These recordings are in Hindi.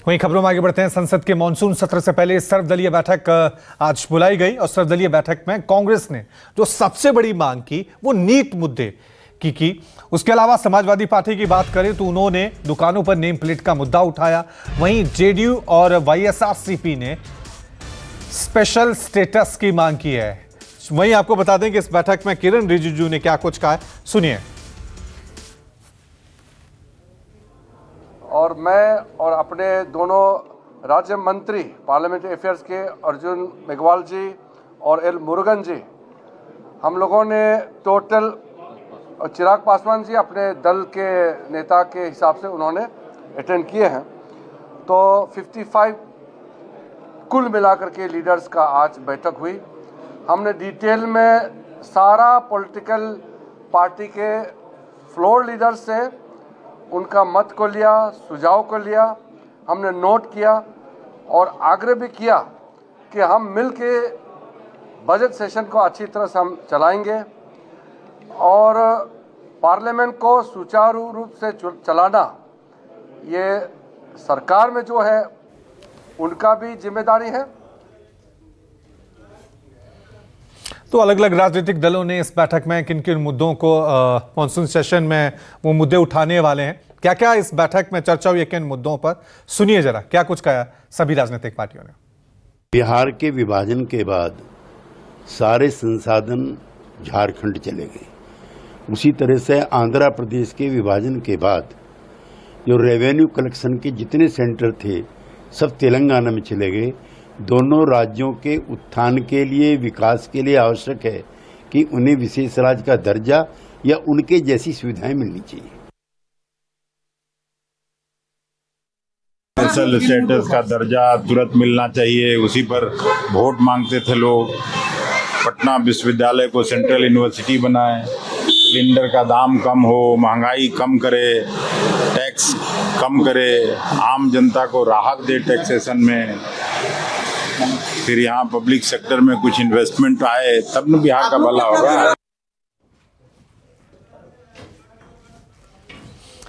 वहीं खबरों में आगे बढ़ते हैं। संसद के मानसून सत्र से पहले सर्वदलीय बैठक आज बुलाई गई और सर्वदलीय बैठक में कांग्रेस ने जो सबसे बड़ी मांग की वो नीट मुद्दे की। उसके अलावा समाजवादी पार्टी की बात करें तो उन्होंने दुकानों पर नेम प्लेट का मुद्दा उठाया। वहीं जेडीयू और वाईएसआरसीपी ने स्पेशल स्टेटस की मांग की है। वहीं आपको बता दें कि इस बैठक में किरण रिजिजू ने क्या कुछ कहा है, सुनिए। और मैं और अपने दोनों राज्य मंत्री पार्लियामेंट्री अफेयर्स के अर्जुन मेघवाल जी और एल मुरुगन जी, हम लोगों ने टोटल, चिराग पासवान जी अपने दल के नेता के हिसाब से उन्होंने अटेंड किए हैं, तो 55 कुल मिलाकर के लीडर्स का आज बैठक हुई। हमने डिटेल में सारा पॉलिटिकल पार्टी के फ्लोर लीडर से उनका मत को लिया, सुझाव को लिया, हमने नोट किया और आग्रह भी किया कि हम मिल के बजट सेशन को अच्छी तरह से हम चलाएंगे और पार्लियामेंट को सुचारू रूप से चलाना ये सरकार में जो है उनका भी जिम्मेदारी है। तो अलग अलग राजनीतिक दलों ने इस बैठक में किन किन मुद्दों को मानसून सेशन में वो मुद्दे उठाने वाले हैं, क्या क्या इस बैठक में चर्चा हुई है, किन मुद्दों पर, सुनिए जरा क्या कुछ कहा सभी राजनीतिक पार्टियों ने। बिहार के विभाजन के बाद सारे संसाधन झारखंड चले गए। उसी तरह से आंध्र प्रदेश के विभाजन के बाद जो रेवेन्यू कलेक्शन के जितने सेंटर थे सब तेलंगाना में चले गए। दोनों राज्यों के उत्थान के लिए, विकास के लिए आवश्यक है कि उन्हें विशेष राज्य का दर्जा या उनके जैसी सुविधाएं मिलनी चाहिए। स्पेशल स्टेटस का दर्जा तुरंत मिलना चाहिए, उसी पर वोट मांगते थे लोग। पटना विश्वविद्यालय को सेंट्रल यूनिवर्सिटी बनाए, सिलेंडर का दाम कम हो, महंगाई कम करे, टैक्स कम करे, आम जनता को राहत दे टैक्सेशन में, फिर यहाँ पब्लिक सेक्टर में कुछ इन्वेस्टमेंट आए, तब न बिहार का भला होगा।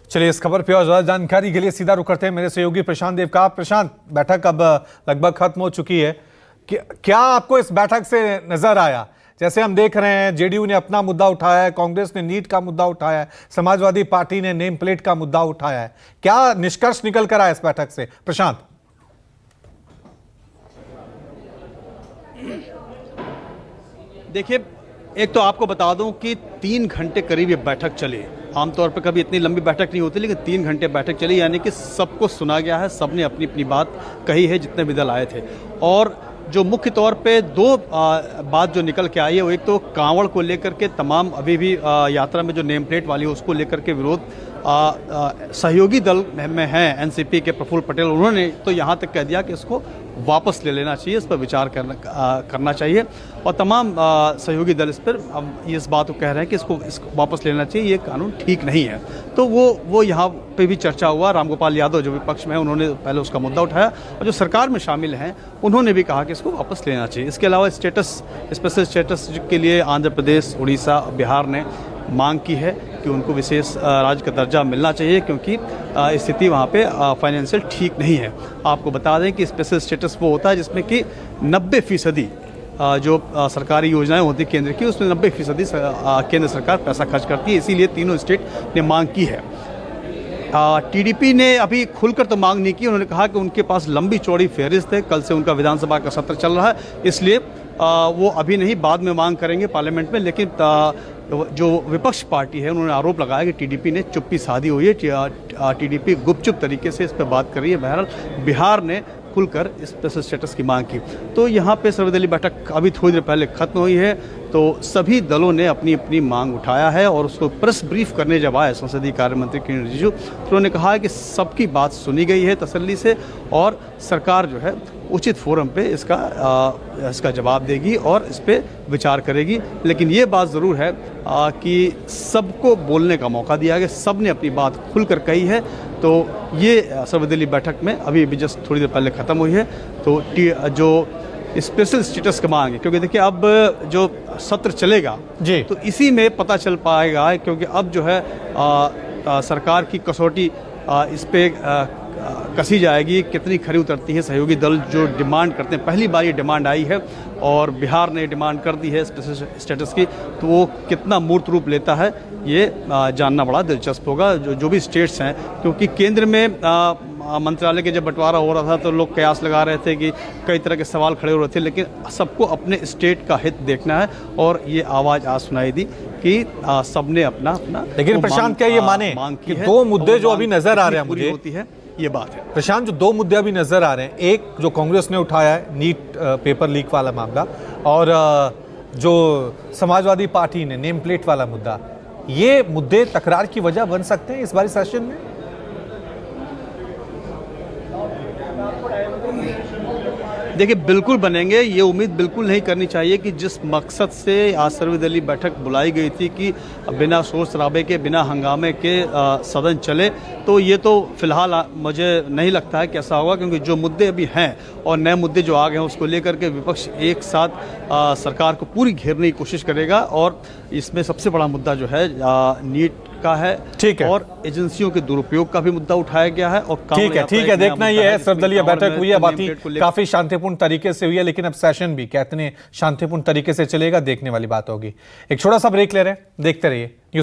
चलिए इस खबर पे और ज्यादा जानकारी के लिए सीधा रुख करते हैं मेरे सहयोगी प्रशांत देव का। प्रशांत, बैठक अब लगभग खत्म हो चुकी है, क्या आपको इस बैठक से नजर आया? जैसे हम देख रहे हैं जेडीयू ने अपना मुद्दा उठाया है, कांग्रेस ने नीट का मुद्दा उठाया है, समाजवादी पार्टी ने नेम प्लेट का मुद्दा उठाया है, क्या निष्कर्ष निकल कर आया इस बैठक से, प्रशांत? देखिए, एक तो आपको बता दूं कि 3 घंटे करीब ये बैठक चली। आमतौर पर कभी इतनी लंबी बैठक नहीं होती, लेकिन 3 घंटे बैठक चली, यानी कि सबको सुना गया है, सबने अपनी अपनी बात कही है जितने भी दल आए थे। और जो मुख्य तौर पे 2 बात जो निकल के आई है वो एक तो कांवड़ को लेकर के तमाम अभी भी यात्रा में जो नेम प्लेट वाली है उसको लेकर के विरोध सहयोगी दल में हैं एनसीपी के प्रफुल्ल पटेल, उन्होंने तो यहाँ तक कह दिया कि इसको वापस ले लेना चाहिए, इस पर विचार करना चाहिए। और तमाम सहयोगी दल इस पर अब इस बात को कह रहे हैं कि इसको वापस लेना चाहिए, ये कानून ठीक नहीं है। तो वो यहाँ पे भी चर्चा हुआ। रामगोपाल यादव जो विपक्ष में है उन्होंने पहले उसका मुद्दा उठाया और जो सरकार में शामिल हैं उन्होंने भी कहा कि इसको वापस लेना चाहिए। इसके अलावा स्पेशल स्टेटस के लिए आंध्र प्रदेश, उड़ीसा, बिहार ने मांग की है कि उनको विशेष राज्य का दर्जा मिलना चाहिए, क्योंकि स्थिति वहाँ पे फाइनेंशियल ठीक नहीं है। आपको बता दें कि स्पेशल स्टेटस वो होता है जिसमें कि 90% जो सरकारी योजनाएं होती केंद्र की, उसमें 90% केंद्र सरकार पैसा खर्च करती है। इसीलिए तीनों स्टेट ने मांग की है। टीडीपी ने अभी खुलकर तो मांग नहीं की, उन्होंने कहा कि उनके पास लंबी चौड़ी फहरिस्त है, कल से उनका विधानसभा का सत्र चल रहा है, इसलिए वो अभी नहीं, बाद में मांग करेंगे पार्लियामेंट में। लेकिन जो विपक्ष पार्टी है उन्होंने आरोप लगाया कि टीडीपी ने चुप्पी साधी हुई है, टीडीपी गुपचुप तरीके से इस पर बात कर रही है। बहरहाल बिहार ने खुलकर स्पेशल स्टेटस की मांग की। तो यहाँ पे सर्वदलीय बैठक अभी थोड़ी देर पहले खत्म हुई है, तो सभी दलों ने अपनी अपनी मांग उठाया है और उसको प्रेस ब्रीफ करने जब आए संसदीय कार्य मंत्री किरण रिजिजू, तो उन्होंने कहा है कि सबकी बात सुनी गई है तसल्ली से और सरकार जो है उचित फोरम पे इसका जवाब देगी और इस पर विचार करेगी। लेकिन ये बात ज़रूर है कि सबको बोलने का मौका दिया गया, सब ने अपनी बात खुलकर कही है। तो ये सर्वदलीय बैठक में अभी जस्ट थोड़ी देर पहले ख़त्म हुई है। तो जो स्पेशल स्टेटस की मांग है, क्योंकि देखिए अब जो सत्र चलेगा जी, तो इसी में पता चल पाएगा, क्योंकि अब जो है सरकार की कसौटी इस पे कसी जाएगी, कितनी खरी उतरती है सहयोगी दल जो डिमांड करते हैं। पहली बार ये डिमांड आई है और बिहार ने डिमांड कर दी है स्टेटस की, तो वो कितना मूर्त रूप लेता है ये जानना बड़ा दिलचस्प होगा। जो भी स्टेट्स हैं, क्योंकि केंद्र में मंत्रालय के जब बंटवारा हो रहा था तो लोग कयास लगा रहे थे कि कई तरह के सवाल खड़े हो रहे थे, लेकिन सबको अपने स्टेट का हित देखना है और ये आवाज़ आज सुनाई दी कि सबने अपना अपना। लेकिन प्रशांत क्या ये माने कि दो मुद्दे जो अभी नजर आ रहे हैं मुझे होती है, ये बात है प्रशांत, जो दो मुद्दे अभी नजर आ रहे हैं, एक जो कांग्रेस ने उठाया है नीट पेपर लीक वाला मामला, और जो समाजवादी पार्टी ने नेम प्लेट वाला मुद्दा, ये मुद्दे तकरार की वजह बन सकते हैं इस बारी सेशन में? देखिए, बिल्कुल बनेंगे। ये उम्मीद बिल्कुल नहीं करनी चाहिए कि जिस मकसद से आज सर्वदलीय बैठक बुलाई गई थी कि बिना शोर शराबे के, बिना हंगामे के सदन चले, तो ये तो फिलहाल मुझे नहीं लगता है कि ऐसा होगा, क्योंकि जो मुद्दे अभी हैं और नए मुद्दे जो आ गए हैं उसको लेकर के विपक्ष एक साथ सरकार को पूरी घेरने की कोशिश करेगा। और इसमें सबसे बड़ा मुद्दा जो है नीट का है, ठीक है, और एजेंसियों के दुरुपयोग का भी मुद्दा उठाया गया है। और ठीक है, देखना ये है। सर्वदलीय बैठक हुई है, बाकी काफी शांतिपूर्ण तरीके से हुई है, लेकिन अब सेशन भी कितने शांतिपूर्ण तरीके से चलेगा देखने वाली बात होगी। एक छोटा सा ब्रेक ले रहे हैं, देखते रहिए न्यूज़।